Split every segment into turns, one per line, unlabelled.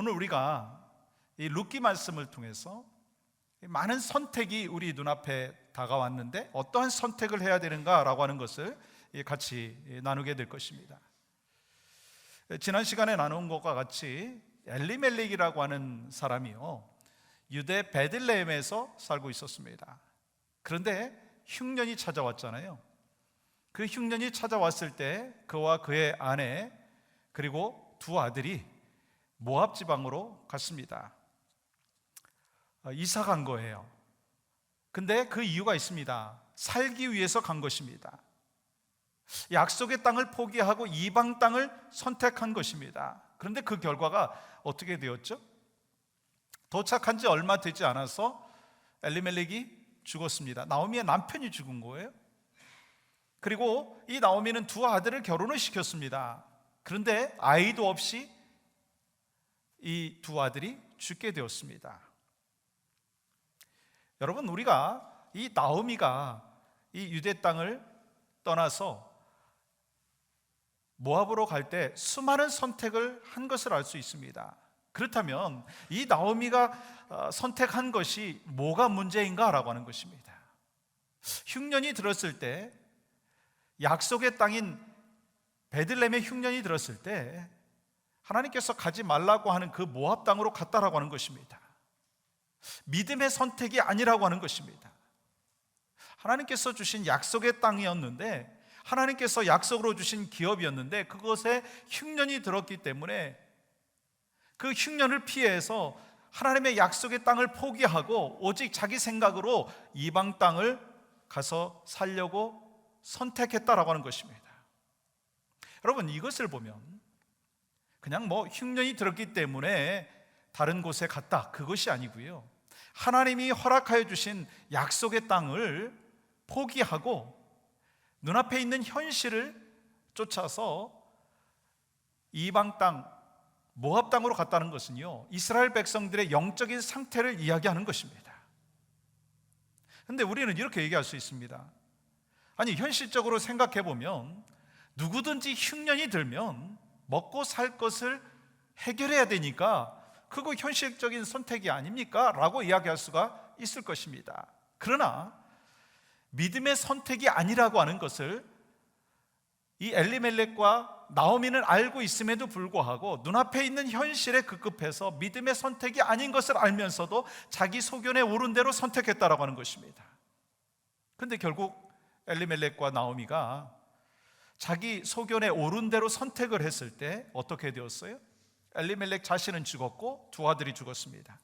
오늘 우리가 이 룻기 말씀을 통해서 많은 선택이 우리 눈앞에 다가왔는데 어떠한 선택을 해야 되는가라고 하는 것을 같이 나누게 될 것입니다. 지난 시간에 나눈 것과 같이 엘리멜렉이라고 하는 사람이요, 유대 베들레헴에서 살고 있었습니다. 그런데 흉년이 찾아왔잖아요. 그 흉년이 찾아왔을 때 그와 그의 아내 그리고 두 아들이 모압 지방으로 갔습니다. 이사 간 거예요. 근데 그 이유가 있습니다. 살기 위해서 간 것입니다. 약속의 땅을 포기하고 이방 땅을 선택한 것입니다. 그런데 그 결과가 어떻게 되었죠? 도착한 지 얼마 되지 않아서 엘리멜렉이 죽었습니다. 나오미의 남편이 죽은 거예요. 그리고 이 나오미는 두 아들을 결혼을 시켰습니다. 그런데 아이도 없이 이 두 아들이 죽게 되었습니다. 여러분, 우리가 이 나오미가 이 유대 땅을 떠나서 모압으로 갈 때 수많은 선택을 한 것을 알 수 있습니다. 그렇다면 이 나오미가 선택한 것이 뭐가 문제인가라고 하는 것입니다. 흉년이 들었을 때, 약속의 땅인 베들레헴의 흉년이 들었을 때 하나님께서 가지 말라고 하는 그 모압 땅으로 갔다라고 하는 것입니다. 믿음의 선택이 아니라고 하는 것입니다. 하나님께서 주신 약속의 땅이었는데, 하나님께서 약속으로 주신 기업이었는데 그것에 흉년이 들었기 때문에 그 흉년을 피해서 하나님의 약속의 땅을 포기하고 오직 자기 생각으로 이방 땅을 가서 살려고 선택했다라고 하는 것입니다. 여러분, 이것을 보면 그냥 흉년이 들었기 때문에 다른 곳에 갔다, 그것이 아니고요, 하나님이 허락하여 주신 약속의 땅을 포기하고 눈앞에 있는 현실을 쫓아서 이방 땅, 모압 땅으로 갔다는 것은요, 이스라엘 백성들의 영적인 상태를 이야기하는 것입니다. 그런데 우리는 이렇게 얘기할 수 있습니다. 아니, 현실적으로 생각해 보면 누구든지 흉년이 들면 먹고 살 것을 해결해야 되니까 그거 현실적인 선택이 아닙니까? 라고 이야기할 수가 있을 것입니다. 그러나 믿음의 선택이 아니라고 하는 것을 이 엘리멜렉과 나오미는 알고 있음에도 불구하고 눈앞에 있는 현실에 급급해서 믿음의 선택이 아닌 것을 알면서도 자기 소견에 오른 대로 선택했다라고 하는 것입니다. 그런데 결국 엘리멜렉과 나오미가 자기 소견에 오른 대로 선택을 했을 때 어떻게 되었어요? 엘리멜렉 자신은 죽었고 두 아들이 죽었습니다.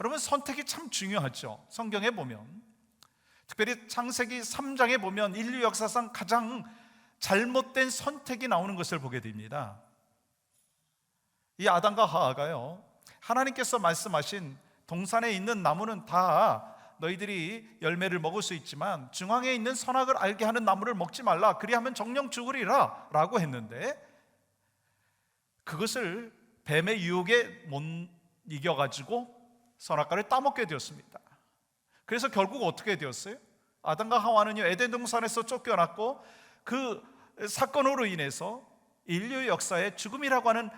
여러분, 선택이 참 중요하죠. 성경에 보면, 특별히 창세기 3장에 보면 인류 역사상 가장 잘못된 선택이 나오는 것을 보게 됩니다. 이 아담과 하와가요, 하나님께서 말씀하신 동산에 있는 나무는 다 너희들이 열매를 먹을 수 있지만 중앙에 있는 선악을 알게 하는 나무를 먹지 말라, 그리하면 정령 죽으리라 라고 했는데 그것을 뱀의 유혹에 못 이겨가지고 선악과를 따먹게 되었습니다. 그래서 결국 어떻게 되었어요? 아담과 하와는요, 에덴 동산에서 쫓겨났고 그 사건으로 인해서 인류 역사에 죽음이라고 하는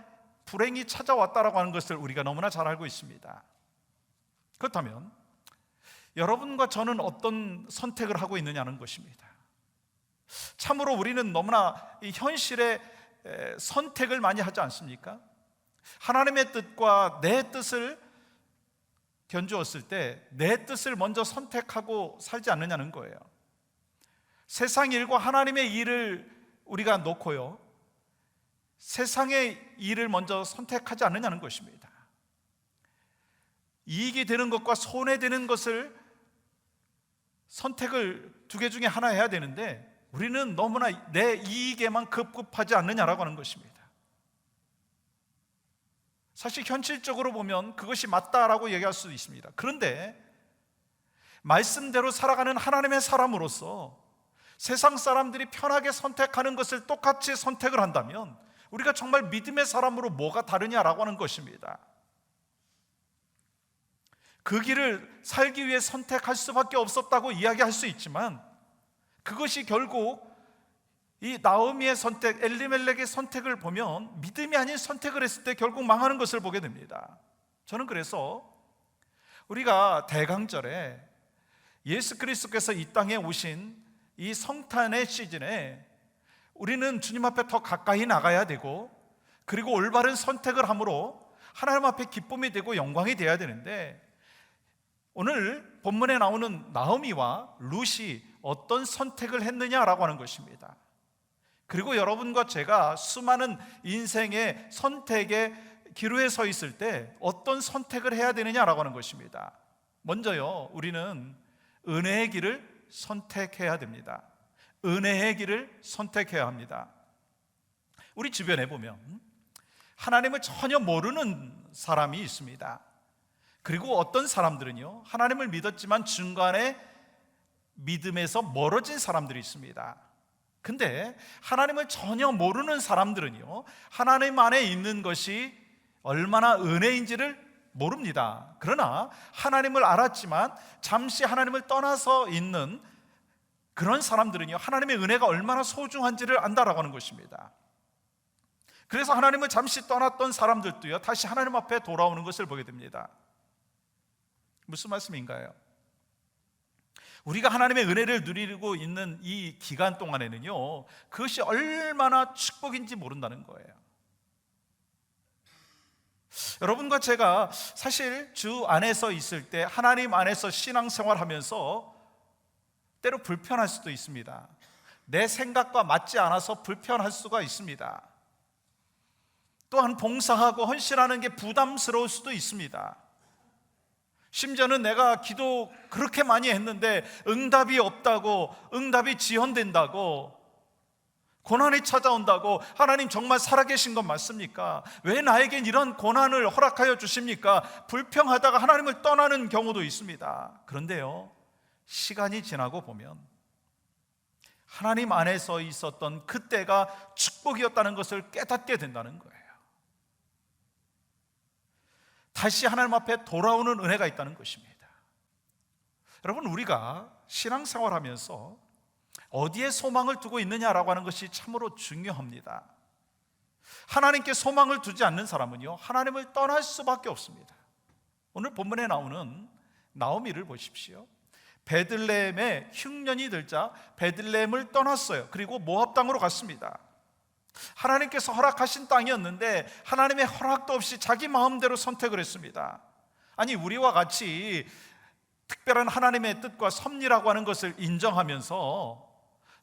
불행이 찾아왔다라고 하는 것을 우리가 너무나 잘 알고 있습니다. 그렇다면 여러분과 저는 어떤 선택을 하고 있느냐는 것입니다. 참으로 우리는 너무나 이 현실에 선택을 많이 하지 않습니까? 하나님의 뜻과 내 뜻을 견주었을 때 내 뜻을 먼저 선택하고 살지 않느냐는 거예요. 세상 일과 하나님의 일을 우리가 놓고요, 세상의 일을 먼저 선택하지 않느냐는 것입니다. 이익이 되는 것과 손해되는 것을 선택을 두 개 중에 하나 해야 되는데 우리는 너무나 내 이익에만 급급하지 않느냐라고 하는 것입니다. 사실 현실적으로 보면 그것이 맞다라고 얘기할 수도 있습니다. 그런데 말씀대로 살아가는 하나님의 사람으로서 세상 사람들이 편하게 선택하는 것을 똑같이 선택을 한다면 우리가 정말 믿음의 사람으로 뭐가 다르냐라고 하는 것입니다. 그 길을 살기 위해 선택할 수밖에 없었다고 이야기할 수 있지만 그것이 결국 이 나오미의 선택, 엘리멜렉의 선택을 보면 믿음이 아닌 선택을 했을 때 결국 망하는 것을 보게 됩니다. 저는 그래서 우리가 대강절에 예수 그리스도께서 이 땅에 오신 이 성탄의 시즌에 우리는 주님 앞에 더 가까이 나가야 되고, 그리고 올바른 선택을 함으로 하나님 앞에 기쁨이 되고 영광이 되어야 되는데, 오늘 본문에 나오는 나오미와 룻이 어떤 선택을 했느냐라고 하는 것입니다. 그리고 여러분과 제가 수많은 인생의 선택의 기로에 서 있을 때 어떤 선택을 해야 되느냐라고 하는 것입니다. 먼저요, 우리는 은혜의 길을 선택해야 됩니다. 은혜의 길을 선택해야 합니다. 우리 주변에 보면 하나님을 전혀 모르는 사람이 있습니다. 그리고 어떤 사람들은요, 하나님을 믿었지만 중간에 믿음에서 멀어진 사람들이 있습니다. 근데 하나님을 전혀 모르는 사람들은요, 하나님 안에 있는 것이 얼마나 은혜인지를 모릅니다. 그러나 하나님을 알았지만 잠시 하나님을 떠나서 있는 그런 사람들은요, 하나님의 은혜가 얼마나 소중한지를 안다라고 하는 것입니다. 그래서 하나님을 잠시 떠났던 사람들도요, 다시 하나님 앞에 돌아오는 것을 보게 됩니다. 무슨 말씀인가요? 우리가 하나님의 은혜를 누리고 있는 이 기간 동안에는요, 그것이 얼마나 축복인지 모른다는 거예요. 여러분과 제가 사실 주 안에서 있을 때, 하나님 안에서 신앙생활하면서 때로 불편할 수도 있습니다. 내 생각과 맞지 않아서 불편할 수가 있습니다. 또한 봉사하고 헌신하는 게 부담스러울 수도 있습니다. 심지어는 내가 기도 그렇게 많이 했는데 응답이 없다고, 응답이 지연된다고, 고난이 찾아온다고, 하나님 정말 살아계신 건 맞습니까? 왜 나에겐 이런 고난을 허락하여 주십니까? 불평하다가 하나님을 떠나는 경우도 있습니다. 그런데요, 시간이 지나고 보면 하나님 안에서 있었던 그때가 축복이었다는 것을 깨닫게 된다는 거예요. 다시 하나님 앞에 돌아오는 은혜가 있다는 것입니다. 여러분, 우리가 신앙생활하면서 어디에 소망을 두고 있느냐라고 하는 것이 참으로 중요합니다. 하나님께 소망을 두지 않는 사람은요, 하나님을 떠날 수밖에 없습니다. 오늘 본문에 나오는 나오미를 보십시오. 베들레헴에 흉년이 들자 베들레헴을 떠났어요. 그리고 모압 땅으로 갔습니다. 하나님께서 허락하신 땅이었는데 하나님의 허락도 없이 자기 마음대로 선택을 했습니다. 아니, 우리와 같이 특별한 하나님의 뜻과 섭리라고 하는 것을 인정하면서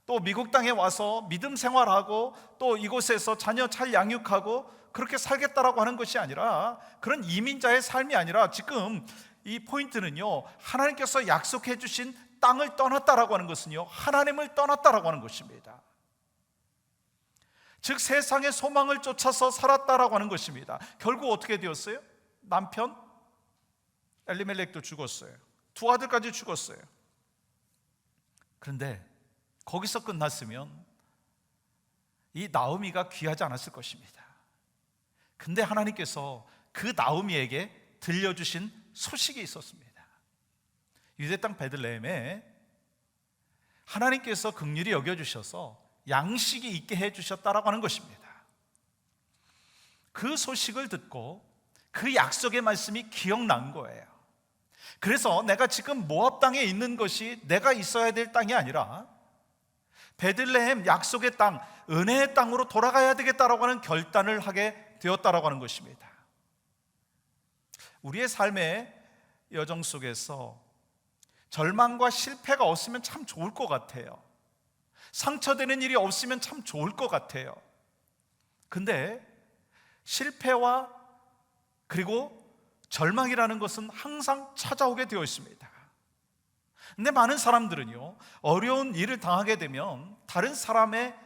또 미국 땅에 와서 믿음 생활하고 또 이곳에서 자녀 잘 양육하고 그렇게 살겠다라고 하는 것이 아니라, 그런 이민자의 삶이 아니라, 지금 이 포인트는요, 하나님께서 약속해 주신 땅을 떠났다라고 하는 것은요, 하나님을 떠났다라고 하는 것입니다. 즉 세상의 소망을 쫓아서 살았다라고 하는 것입니다. 결국 어떻게 되었어요? 남편 엘리멜렉도 죽었어요. 두 아들까지 죽었어요. 그런데 거기서 끝났으면 이 나오미가 귀하지 않았을 것입니다. 근데 하나님께서 그 나오미에게 들려주신 소식이 있었습니다. 유대 땅 베들레헴에 하나님께서 긍휼히 여겨주셔서 양식이 있게 해주셨다라고 하는 것입니다. 그 소식을 듣고 그 약속의 말씀이 기억난 거예요. 그래서 내가 지금 모압 땅에 있는 것이 내가 있어야 될 땅이 아니라 베들레헴 약속의 땅, 은혜의 땅으로 돌아가야 되겠다라고 하는 결단을 하게 되었다라고 하는 것입니다. 우리의 삶의 여정 속에서 절망과 실패가 없으면 참 좋을 것 같아요. 상처되는 일이 없으면 참 좋을 것 같아요. 근데 실패와 그리고 절망이라는 것은 항상 찾아오게 되어 있습니다. 근데 많은 사람들은요, 어려운 일을 당하게 되면 다른 사람의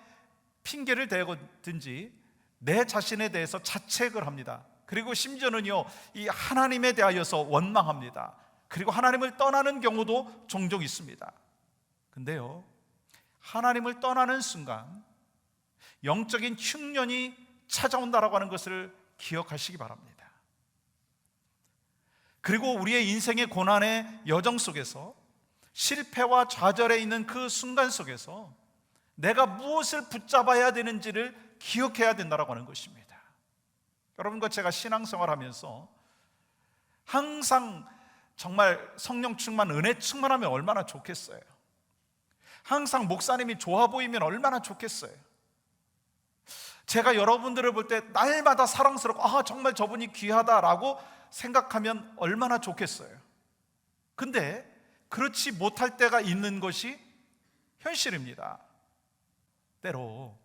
핑계를 대든지 내 자신에 대해서 자책을 합니다. 그리고 심지어는요, 이 하나님에 대하여서 원망합니다. 그리고 하나님을 떠나는 경우도 종종 있습니다. 근데요, 하나님을 떠나는 순간 영적인 흉년이 찾아온다라고 하는 것을 기억하시기 바랍니다. 그리고 우리의 인생의 고난의 여정 속에서 실패와 좌절에 있는 그 순간 속에서 내가 무엇을 붙잡아야 되는지를 기억해야 된다고 하는 것입니다. 여러분과 제가 신앙생활하면서 항상 정말 성령 충만, 은혜 충만하면 얼마나 좋겠어요. 항상 목사님이 좋아 보이면 얼마나 좋겠어요. 제가 여러분들을 볼 때 날마다 사랑스럽고 정말 저분이 귀하다라고 생각하면 얼마나 좋겠어요. 근데 그렇지 못할 때가 있는 것이 현실입니다. 때로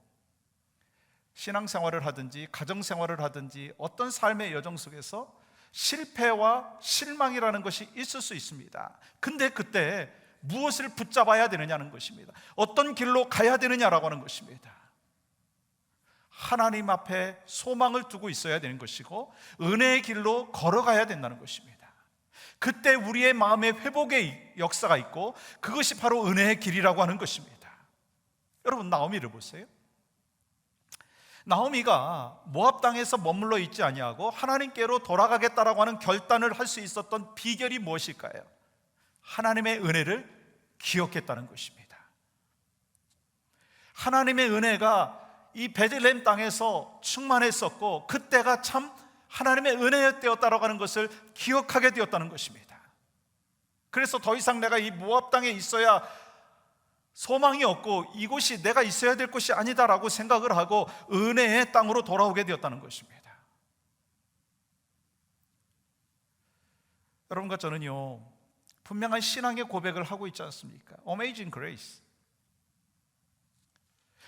신앙생활을 하든지 가정생활을 하든지 어떤 삶의 여정 속에서 실패와 실망이라는 것이 있을 수 있습니다. 근데 그때 무엇을 붙잡아야 되느냐는 것입니다. 어떤 길로 가야 되느냐라고 하는 것입니다. 하나님 앞에 소망을 두고 있어야 되는 것이고 은혜의 길로 걸어가야 된다는 것입니다. 그때 우리의 마음에 회복의 역사가 있고 그것이 바로 은혜의 길이라고 하는 것입니다. 여러분, 나오미를 보세요. 나오미가 모압 땅에서 머물러 있지 아니하고 하나님께로 돌아가겠다라고 하는 결단을 할 수 있었던 비결이 무엇일까요? 하나님의 은혜를 기억했다는 것입니다. 하나님의 은혜가 이 베들레헴 땅에서 충만했었고 그때가 참 하나님의 은혜의 때였다라고 하는 것을 기억하게 되었다는 것입니다. 그래서 더 이상 내가 이 모압 땅에 있어야 소망이 없고 이곳이 내가 있어야 될 곳이 아니다라고 생각을 하고 은혜의 땅으로 돌아오게 되었다는 것입니다. 여러분과 저는요, 분명한 신앙의 고백을 하고 있지 않습니까? Amazing Grace.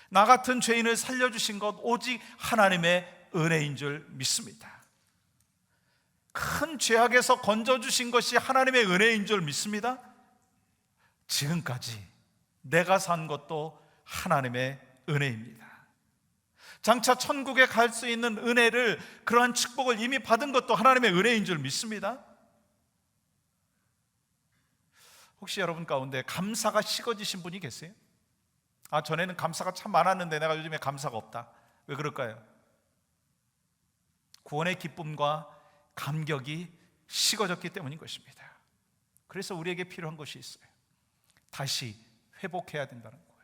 나 같은 죄인을 살려주신 것 오직 하나님의 은혜인 줄 믿습니다. 큰 죄악에서 건져주신 것이 하나님의 은혜인 줄 믿습니다. 지금까지 내가 산 것도 하나님의 은혜입니다. 장차 천국에 갈 수 있는 은혜를, 그러한 축복을 이미 받은 것도 하나님의 은혜인 줄 믿습니다. 혹시 여러분 가운데 감사가 식어지신 분이 계세요? 전에는 감사가 참 많았는데 내가 요즘에 감사가 없다. 왜 그럴까요? 구원의 기쁨과 감격이 식어졌기 때문인 것입니다. 그래서 우리에게 필요한 것이 있어요. 다시 회복해야 된다는 거예요.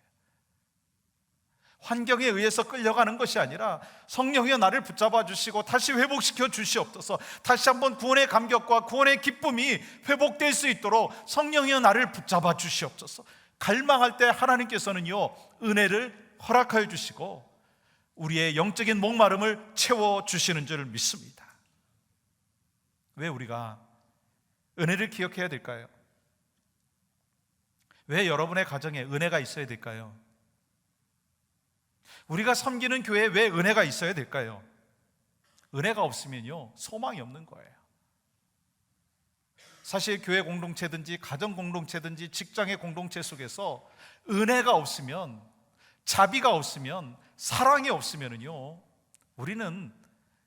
환경에 의해서 끌려가는 것이 아니라 성령이여 나를 붙잡아 주시고 다시 회복시켜 주시옵소서. 다시 한번 구원의 감격과 구원의 기쁨이 회복될 수 있도록 성령이여 나를 붙잡아 주시옵소서. 갈망할 때 하나님께서는요, 은혜를 허락하여 주시고 우리의 영적인 목마름을 채워 주시는 줄 믿습니다. 왜 우리가 은혜를 기억해야 될까요? 왜 여러분의 가정에 은혜가 있어야 될까요? 우리가 섬기는 교회에 왜 은혜가 있어야 될까요? 은혜가 없으면요, 소망이 없는 거예요. 사실 교회 공동체든지 가정 공동체든지 직장의 공동체 속에서 은혜가 없으면, 자비가 없으면, 사랑이 없으면요, 우리는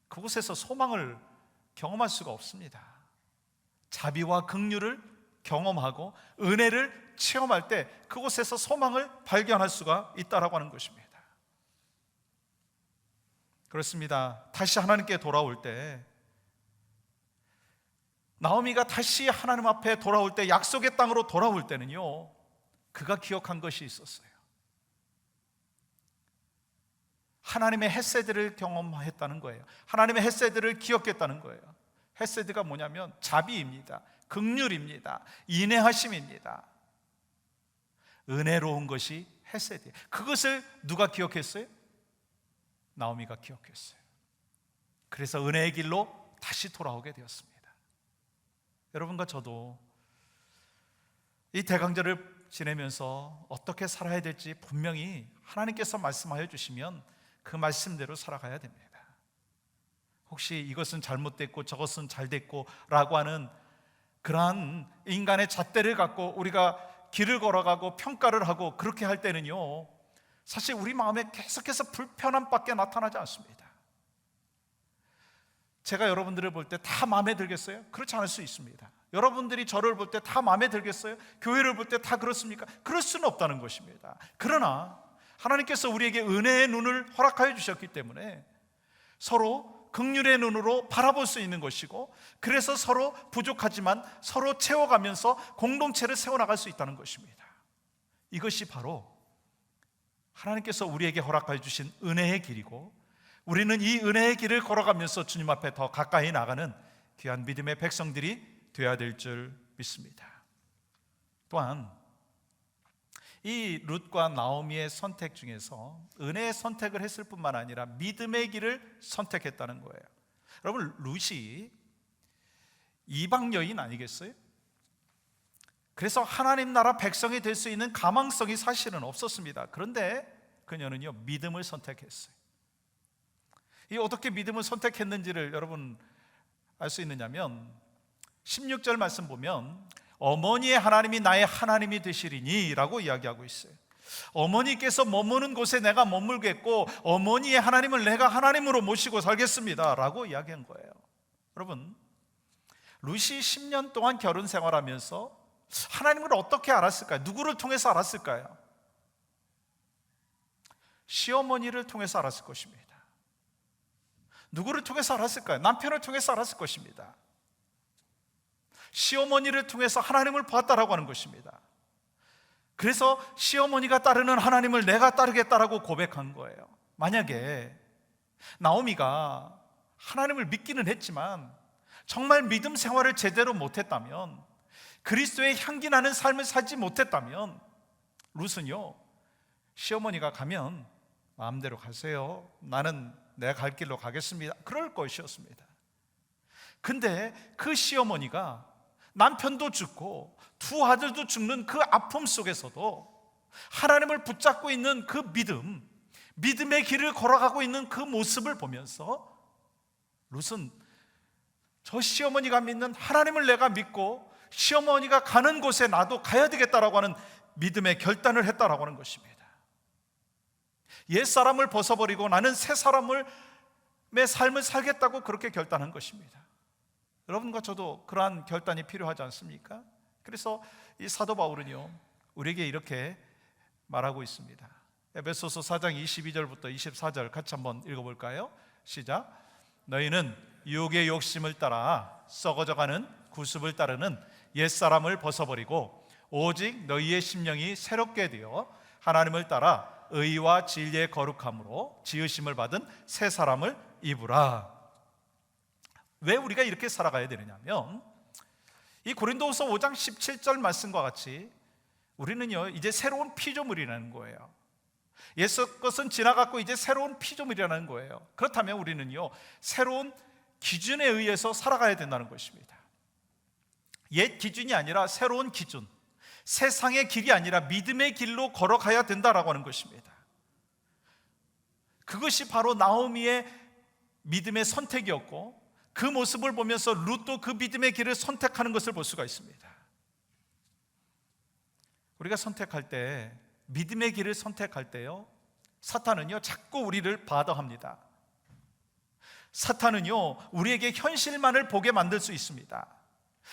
그곳에서 소망을 경험할 수가 없습니다. 자비와 긍휼을 경험하고 은혜를 체험할 때 그곳에서 소망을 발견할 수가 있다라고 하는 것입니다. 그렇습니다. 다시 하나님께 돌아올 때, 나오미가 다시 하나님 앞에 돌아올 때, 약속의 땅으로 돌아올 때는요, 그가 기억한 것이 있었어요. 하나님의 헤세드를 경험했다는 거예요. 하나님의 헤세드를 기억했다는 거예요. 헤세드가 뭐냐면 자비입니다. 긍휼입니다. 인내하심입니다. 은혜로운 것이 헤세드예요. 그것을 누가 기억했어요? 나오미가 기억했어요. 그래서 은혜의 길로 다시 돌아오게 되었습니다. 여러분과 저도 이 대강절을 지내면서 어떻게 살아야 될지 분명히 하나님께서 말씀하여 주시면 그 말씀대로 살아가야 됩니다. 혹시 이것은 잘못됐고 저것은 잘됐고 라고 하는 그러한 인간의 잣대를 갖고 우리가 길을 걸어가고 평가를 하고 그렇게 할 때는요, 사실 우리 마음에 계속해서 불편함밖에 나타나지 않습니다. 제가 여러분들을 볼 때 다 마음에 들겠어요? 그렇지 않을 수 있습니다. 여러분들이 저를 볼 때 다 마음에 들겠어요? 교회를 볼 때 다 그렇습니까? 그럴 수는 없다는 것입니다. 그러나 하나님께서 우리에게 은혜의 눈을 허락하여 주셨기 때문에 서로 긍휼의 눈으로 바라볼 수 있는 것이고, 그래서 서로 부족하지만 서로 채워가면서 공동체를 세워나갈 수 있다는 것입니다. 이것이 바로 하나님께서 우리에게 허락해 주신 은혜의 길이고, 우리는 이 은혜의 길을 걸어가면서 주님 앞에 더 가까이 나가는 귀한 믿음의 백성들이 되어야 될 줄 믿습니다. 또한 이 룻과 나오미의 선택 중에서 은혜의 선택을 했을 뿐만 아니라 믿음의 길을 선택했다는 거예요. 여러분, 룻이 이방 여인 아니겠어요? 그래서 하나님 나라 백성이 될 수 있는 가망성이 사실은 없었습니다. 그런데 그녀는요, 믿음을 선택했어요. 이 어떻게 믿음을 선택했는지를 여러분 알 수 있느냐면 16절 말씀 보면 어머니의 하나님이 나의 하나님이 되시리니 라고 이야기하고 있어요. 어머니께서 머무는 곳에 내가 머물겠고 어머니의 하나님을 내가 하나님으로 모시고 살겠습니다 라고 이야기한 거예요. 여러분, 룻이 10년 동안 결혼 생활하면서 하나님을 어떻게 알았을까요? 누구를 통해서 알았을까요? 시어머니를 통해서 알았을 것입니다. 누구를 통해서 알았을까요? 남편을 통해서 알았을 것입니다. 시어머니를 통해서 하나님을 보았다라고 하는 것입니다. 그래서 시어머니가 따르는 하나님을 내가 따르겠다라고 고백한 거예요. 만약에 나오미가 하나님을 믿기는 했지만 정말 믿음 생활을 제대로 못했다면, 그리스도의 향기 나는 삶을 살지 못했다면 룻은요, 시어머니가 가면 마음대로 가세요, 나는 내 갈 길로 가겠습니다, 그럴 것이었습니다. 근데 그 시어머니가 남편도 죽고 두 아들도 죽는 그 아픔 속에서도 하나님을 붙잡고 있는 그 믿음의 길을 걸어가고 있는 그 모습을 보면서 룻은 저 시어머니가 믿는 하나님을 내가 믿고 시어머니가 가는 곳에 나도 가야 되겠다라고 하는 믿음의 결단을 했다라고 하는 것입니다. 옛사람을 벗어버리고 나는 새 사람의 삶을 살겠다고 그렇게 결단한 것입니다. 여러분과 저도 그러한 결단이 필요하지 않습니까? 그래서 이 사도 바울은요, 우리에게 이렇게 말하고 있습니다. 에베소서 4장 22절부터 24절 같이 한번 읽어볼까요? 시작. 너희는 육의 욕심을 따라 썩어져가는 구습을 따르는 옛사람을 벗어버리고 오직 너희의 심령이 새롭게 되어 하나님을 따라 의와 진리의 거룩함으로 지으심을 받은 새 사람을 입으라. 왜 우리가 이렇게 살아가야 되느냐면, 이 고린도후서 5장 17절 말씀과 같이 우리는요, 이제 새로운 피조물이라는 거예요. 옛 것은 지나갔고 이제 새로운 피조물이라는 거예요. 그렇다면 우리는요, 새로운 기준에 의해서 살아가야 된다는 것입니다. 옛 기준이 아니라 새로운 기준, 세상의 길이 아니라 믿음의 길로 걸어가야 된다라고 하는 것입니다. 그것이 바로 나오미의 믿음의 선택이었고, 그 모습을 보면서 룻도 그 믿음의 길을 선택하는 것을 볼 수가 있습니다. 우리가 선택할 때, 믿음의 길을 선택할 때요, 사탄은요 자꾸 우리를 바더합니다. 사탄은요 우리에게 현실만을 보게 만들 수 있습니다.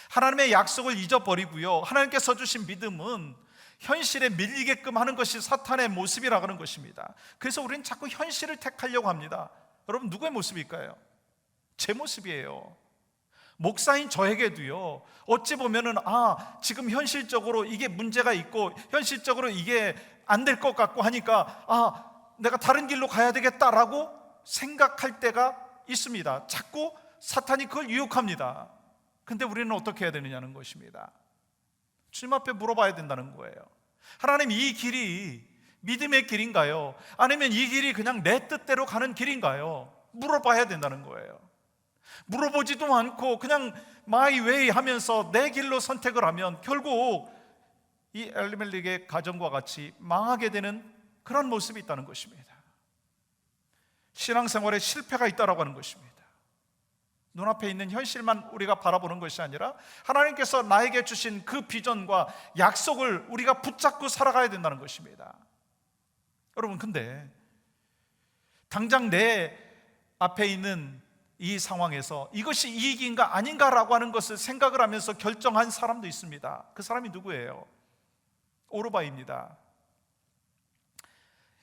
하나님의 약속을 잊어버리고요, 하나님께서 주신 믿음은 현실에 밀리게끔 하는 것이 사탄의 모습이라고 하는 것입니다. 그래서 우리는 자꾸 현실을 택하려고 합니다. 여러분, 누구의 모습일까요? 제 모습이에요. 목사인 저에게도요, 어찌 보면은 지금 현실적으로 이게 문제가 있고 현실적으로 이게 안 될 것 같고 하니까 내가 다른 길로 가야 되겠다라고 생각할 때가 있습니다. 자꾸 사탄이 그걸 유혹합니다. 근데 우리는 어떻게 해야 되느냐는 것입니다. 주님 앞에 물어봐야 된다는 거예요. 하나님, 이 길이 믿음의 길인가요? 아니면 이 길이 그냥 내 뜻대로 가는 길인가요? 물어봐야 된다는 거예요. 물어보지도 않고 그냥 마이 웨이 하면서 내 길로 선택을 하면 결국 이 엘리멜렉의 가정과 같이 망하게 되는 그런 모습이 있다는 것입니다. 신앙생활에 실패가 있다라고 하는 것입니다. 눈앞에 있는 현실만 우리가 바라보는 것이 아니라 하나님께서 나에게 주신 그 비전과 약속을 우리가 붙잡고 살아가야 된다는 것입니다. 여러분, 근데 당장 내 앞에 있는 이 상황에서 이것이 이익인가 아닌가라고 하는 것을 생각을 하면서 결정한 사람도 있습니다. 그 사람이 누구예요? 오르바입니다.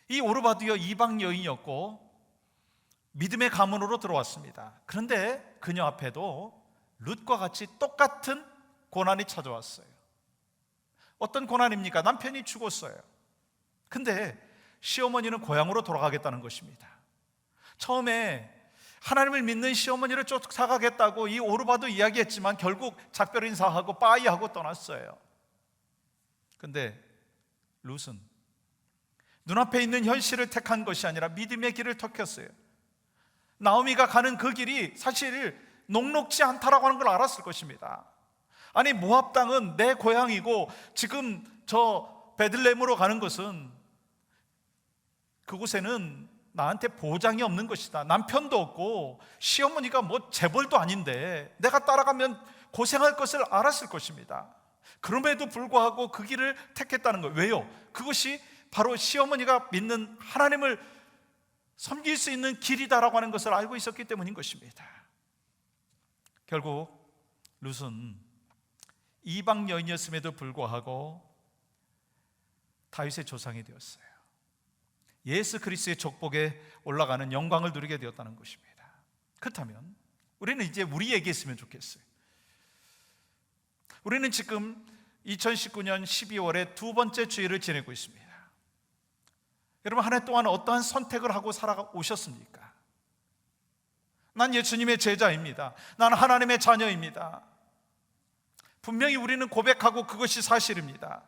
이 오르바도요, 이방 여인이었고 믿음의 가문으로 들어왔습니다. 그런데 그녀 앞에도 룻과 같이 똑같은 고난이 찾아왔어요. 어떤 고난입니까? 남편이 죽었어요. 근데 시어머니는 고향으로 돌아가겠다는 것입니다. 처음에 하나님을 믿는 시어머니를 쫓아가겠다고 이 오르바도 이야기했지만 결국 작별 인사하고 빠이하고 떠났어요. 근데 룻은 눈앞에 있는 현실을 택한 것이 아니라 믿음의 길을 택했어요. 나오미가 가는 그 길이 사실 녹록지 않다라고 하는 걸 알았을 것입니다. 아니, 모압 땅은 내 고향이고 지금 저 베들레헴으로 가는 것은 그곳에는 나한테 보장이 없는 것이다. 남편도 없고 시어머니가 뭐 재벌도 아닌데 내가 따라가면 고생할 것을 알았을 것입니다. 그럼에도 불구하고 그 길을 택했다는 거예요. 왜요? 그것이 바로 시어머니가 믿는 하나님을 섬길 수 있는 길이다라고 하는 것을 알고 있었기 때문인 것입니다. 결국 룻은 이방 여인이었음에도 불구하고 다윗의 조상이 되었어요. 예수 그리스도의 족복에 올라가는 영광을 누리게 되었다는 것입니다. 그렇다면 우리는 이제 우리 얘기했으면 좋겠어요. 우리는 지금 2019년 12월에 두 번째 주일을 지내고 있습니다. 여러분, 한 해 동안 어떠한 선택을 하고 살아오셨습니까? 난 예수님의 제자입니다. 난 하나님의 자녀입니다. 분명히 우리는 고백하고 그것이 사실입니다.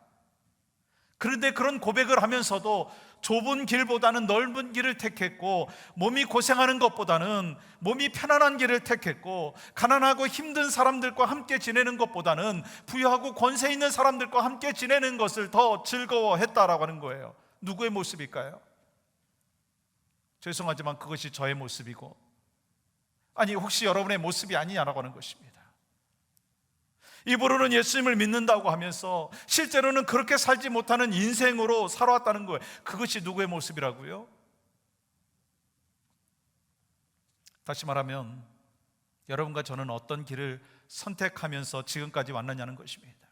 그런데 그런 고백을 하면서도 좁은 길보다는 넓은 길을 택했고, 몸이 고생하는 것보다는 몸이 편안한 길을 택했고, 가난하고 힘든 사람들과 함께 지내는 것보다는 부유하고 권세 있는 사람들과 함께 지내는 것을 더 즐거워했다라고 하는 거예요. 누구의 모습일까요? 죄송하지만 그것이 저의 모습이고, 아니 혹시 여러분의 모습이 아니냐라고 하는 것입니다. 입으로는 예수님을 믿는다고 하면서 실제로는 그렇게 살지 못하는 인생으로 살아왔다는 거예요. 그것이 누구의 모습이라고요? 다시 말하면 여러분과 저는 어떤 길을 선택하면서 지금까지 왔느냐는 것입니다.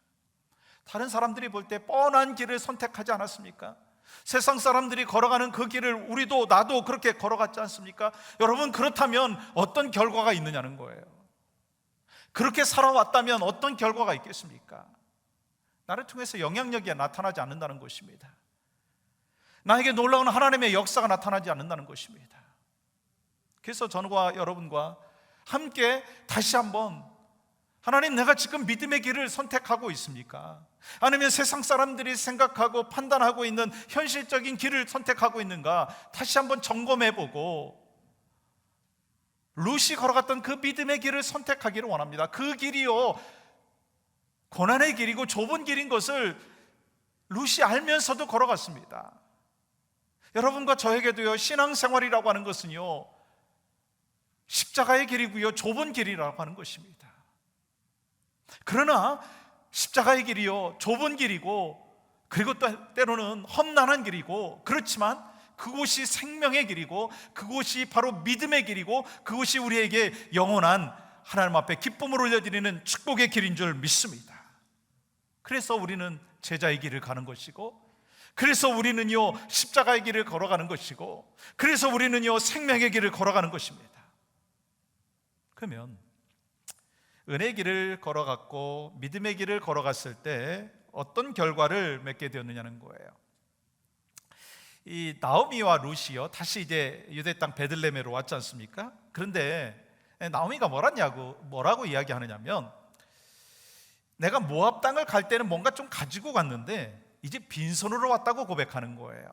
다른 사람들이 볼 때 뻔한 길을 선택하지 않았습니까? 세상 사람들이 걸어가는 그 길을 우리도 나도 그렇게 걸어갔지 않습니까? 여러분, 그렇다면 어떤 결과가 있느냐는 거예요. 그렇게 살아왔다면 어떤 결과가 있겠습니까? 나를 통해서 영향력이 나타나지 않는다는 것입니다. 나에게 놀라운 하나님의 역사가 나타나지 않는다는 것입니다. 그래서 저와 여러분과 함께 다시 한번, 하나님, 내가 지금 믿음의 길을 선택하고 있습니까? 아니면 세상 사람들이 생각하고 판단하고 있는 현실적인 길을 선택하고 있는가? 다시 한번 점검해보고 룻이 걸어갔던 그 믿음의 길을 선택하기를 원합니다. 그 길이요, 고난의 길이고 좁은 길인 것을 룻이 알면서도 걸어갔습니다. 여러분과 저에게도요, 신앙생활이라고 하는 것은요, 십자가의 길이고요, 좁은 길이라고 하는 것입니다. 그러나 십자가의 길이요, 좁은 길이고, 그리고 또 때로는 험난한 길이고, 그렇지만 그곳이 생명의 길이고, 그곳이 바로 믿음의 길이고, 그곳이 우리에게 영원한 하나님 앞에 기쁨을 올려드리는 축복의 길인 줄 믿습니다. 그래서 우리는 제자의 길을 가는 것이고, 그래서 우리는요 십자가의 길을 걸어가는 것이고, 그래서 우리는요 생명의 길을 걸어가는 것입니다. 그러면 은혜의 길을 걸어갔고 믿음의 길을 걸어갔을 때 어떤 결과를 맺게 되었느냐는 거예요. 이 나오미와 룻이요 다시 이제 유대 땅 베들레헴으로 왔지 않습니까? 그런데 나오미가 뭐라고 이야기하느냐면, 내가 모압 땅을 갈 때는 뭔가 좀 가지고 갔는데 이제 빈손으로 왔다고 고백하는 거예요.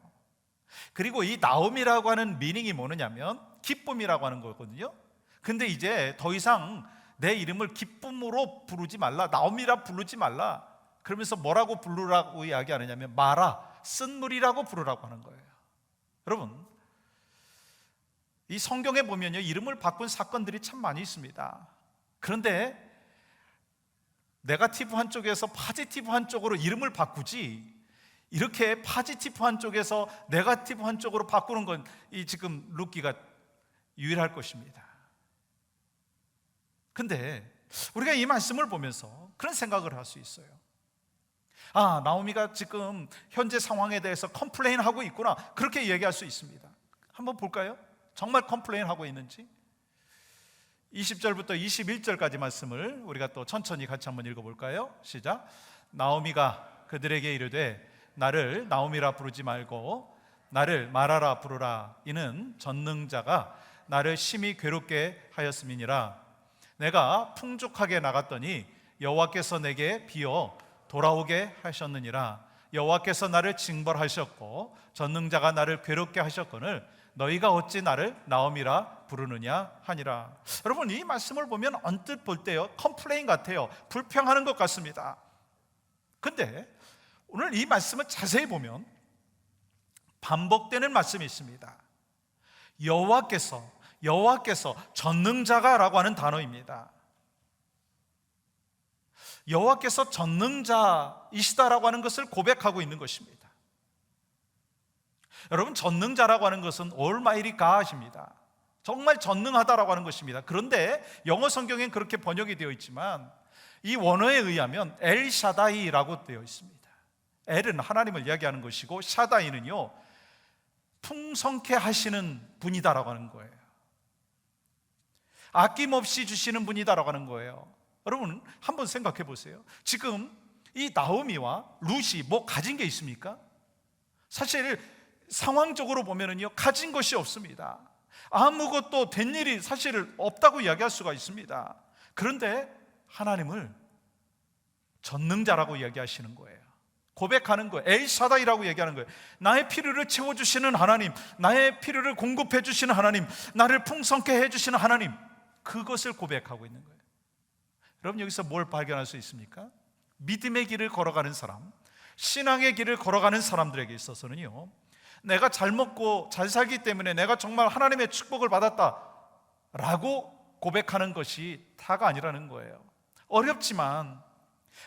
그리고 이 나오미라고 하는 미닝이 뭐냐면 기쁨이라고 하는 거거든요. 근데 이제 더 이상 내 이름을 기쁨으로 부르지 말라, 나오미라 부르지 말라, 그러면서 뭐라고 부르라고 이야기하느냐면 마라, 쓴물이라고 부르라고 하는 거예요. 여러분, 이 성경에 보면요 이름을 바꾼 사건들이 참 많이 있습니다. 그런데 네거티브 한쪽에서 포지티브 한쪽으로 이름을 바꾸지, 이렇게 포지티브 한쪽에서 네거티브 한쪽으로 바꾸는 건 이 지금 룻기가 유일할 것입니다. 근데 우리가 이 말씀을 보면서 그런 생각을 할 수 있어요. 아, 나오미가 지금 현재 상황에 대해서 컴플레인하고 있구나, 그렇게 얘기할 수 있습니다. 한번 볼까요? 정말 컴플레인하고 있는지. 20절부터 21절까지 말씀을 우리가 또 천천히 같이 한번 읽어볼까요? 시작. 나오미가 그들에게 이르되 나를 나오미라 부르지 말고 나를 말하라 부르라. 이는 전능자가 나를 심히 괴롭게 하였음이니라. 내가 풍족하게 나갔더니 여호와께서 내게 비어 돌아오게 하셨느니라. 여호와께서 나를 징벌하셨고 전능자가 나를 괴롭게 하셨거늘 너희가 어찌 나를 나옴이라 부르느냐 하니라. 여러분, 이 말씀을 보면 언뜻 볼 때요, 컴플레인 같아요. 불평하는 것 같습니다. 근데 오늘 이 말씀을 자세히 보면 반복되는 말씀이 있습니다. 여호와께서 전능자가라고 하는 단어입니다. 여호와께서 전능자이시다라고 하는 것을 고백하고 있는 것입니다. 여러분, 전능자라고 하는 것은 Almighty God입니다. 정말 전능하다라고 하는 것입니다. 그런데 영어 성경엔 그렇게 번역이 되어 있지만 이 원어에 의하면 엘샤다이라고 되어 있습니다. 엘은 하나님을 이야기하는 것이고 샤다이는요, 풍성케 하시는 분이다라고 하는 거예요. 아낌없이 주시는 분이다라고 하는 거예요. 여러분, 한번 생각해 보세요. 지금 이 나오미와 룻이 뭐 가진 게 있습니까? 사실 상황적으로 보면은요, 가진 것이 없습니다. 아무것도 된 일이 사실 없다고 이야기할 수가 있습니다. 그런데 하나님을 전능자라고 이야기하시는 거예요. 고백하는 거예요. 엘샤다이라고 얘기하는 거예요. 나의 필요를 채워주시는 하나님, 나의 필요를 공급해 주시는 하나님, 나를 풍성케 해주시는 하나님, 그것을 고백하고 있는 거예요. 여러분, 여기서 뭘 발견할 수 있습니까? 믿음의 길을 걸어가는 사람, 신앙의 길을 걸어가는 사람들에게 있어서는요, 내가 잘 먹고 잘 살기 때문에 내가 정말 하나님의 축복을 받았다 라고 고백하는 것이 다가 아니라는 거예요. 어렵지만,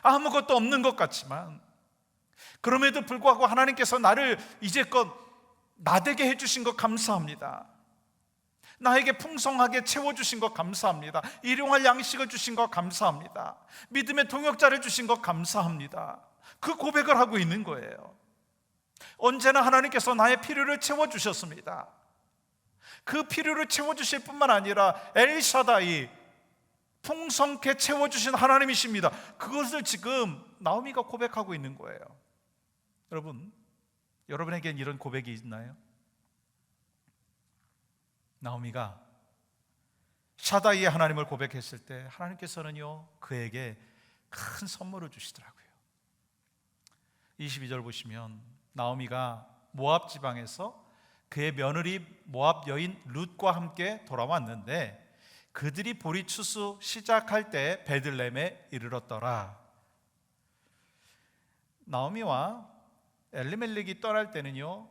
아무것도 없는 것 같지만, 그럼에도 불구하고 하나님께서 나를 이제껏 나되게 해주신 것 감사합니다. 나에게 풍성하게 채워주신 것 감사합니다. 일용할 양식을 주신 것 감사합니다. 믿음의 동역자를 주신 것 감사합니다. 그 고백을 하고 있는 거예요. 언제나 하나님께서 나의 필요를 채워주셨습니다. 그 필요를 채워주실 뿐만 아니라 엘샤다이, 풍성케 채워주신 하나님이십니다. 그것을 지금 나오미가 고백하고 있는 거예요. 여러분, 여러분에겐 이런 고백이 있나요? 나오미가 샤다이의 하나님을 고백했을 때 하나님께서는요, 그에게 큰 선물을 주시더라고요. 22절 보시면 나오미가 모압 지방에서 그의 며느리 모압 여인 룻과 함께 돌아왔는데 그들이 보리 추수 시작할 때 베들레헴에 이르렀더라. 나오미와 엘리멜렉이 떠날 때는요,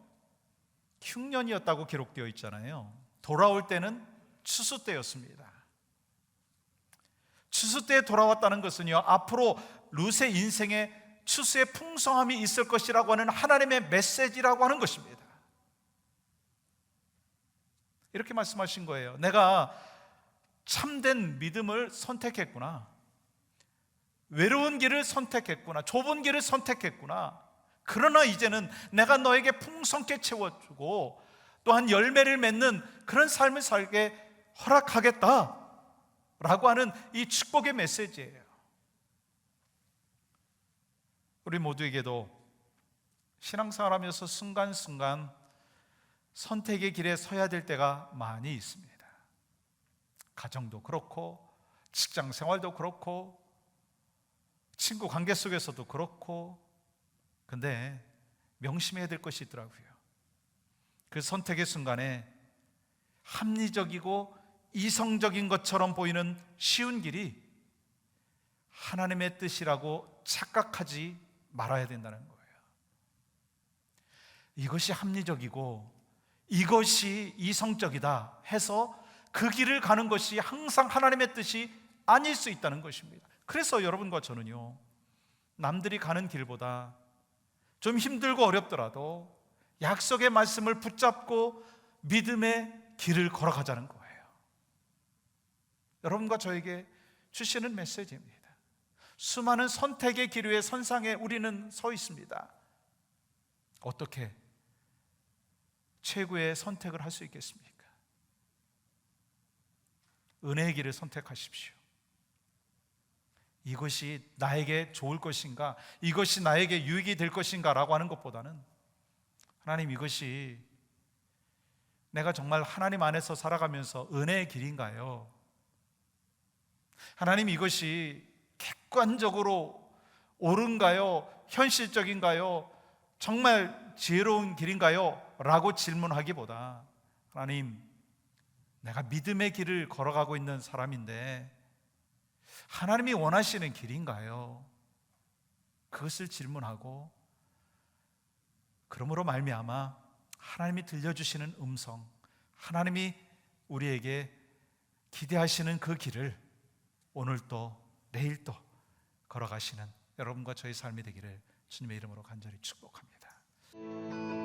흉년이었다고 기록되어 있잖아요. 돌아올 때는 추수 때였습니다. 추수 때에 돌아왔다는 것은요, 앞으로 룻의 인생에 추수의 풍성함이 있을 것이라고 하는 하나님의 메시지라고 하는 것입니다. 이렇게 말씀하신 거예요. 내가 참된 믿음을 선택했구나. 외로운 길을 선택했구나. 좁은 길을 선택했구나. 그러나 이제는 내가 너에게 풍성케 채워주고 또한 열매를 맺는 그런 삶을 살게 허락하겠다 라고 하는 이 축복의 메시지예요. 우리 모두에게도 신앙생활하면서 순간순간 선택의 길에 서야 될 때가 많이 있습니다. 가정도 그렇고 직장 생활도 그렇고 친구 관계 속에서도 그렇고. 근데 명심해야 될 것이 있더라고요. 그 선택의 순간에 합리적이고 이성적인 것처럼 보이는 쉬운 길이 하나님의 뜻이라고 착각하지 말아야 된다는 거예요. 이것이 합리적이고 이것이 이성적이다 해서 그 길을 가는 것이 항상 하나님의 뜻이 아닐 수 있다는 것입니다. 그래서 여러분과 저는요, 남들이 가는 길보다 좀 힘들고 어렵더라도 약속의 말씀을 붙잡고 믿음의 길을 걸어가자는 거예요. 여러분과 저에게 주시는 메시지입니다. 수많은 선택의 길 위에 선상에 우리는 서 있습니다. 어떻게 최고의 선택을 할 수 있겠습니까? 은혜의 길을 선택하십시오. 이것이 나에게 좋을 것인가, 이것이 나에게 유익이 될 것인가 라고 하는 것보다는 하나님, 이것이 내가 정말 하나님 안에서 살아가면서 은혜의 길인가요? 하나님, 이것이 객관적으로 옳은가요? 현실적인가요? 정말 지혜로운 길인가요? 라고 질문하기보다, 하나님, 내가 믿음의 길을 걸어가고 있는 사람인데 하나님이 원하시는 길인가요? 그것을 질문하고, 그러므로 말미암아 하나님이 들려주시는 음성, 하나님이 우리에게 기대하시는 그 길을 오늘도 내일도 걸어가시는 여러분과 저의 삶이 되기를 주님의 이름으로 간절히 축복합니다.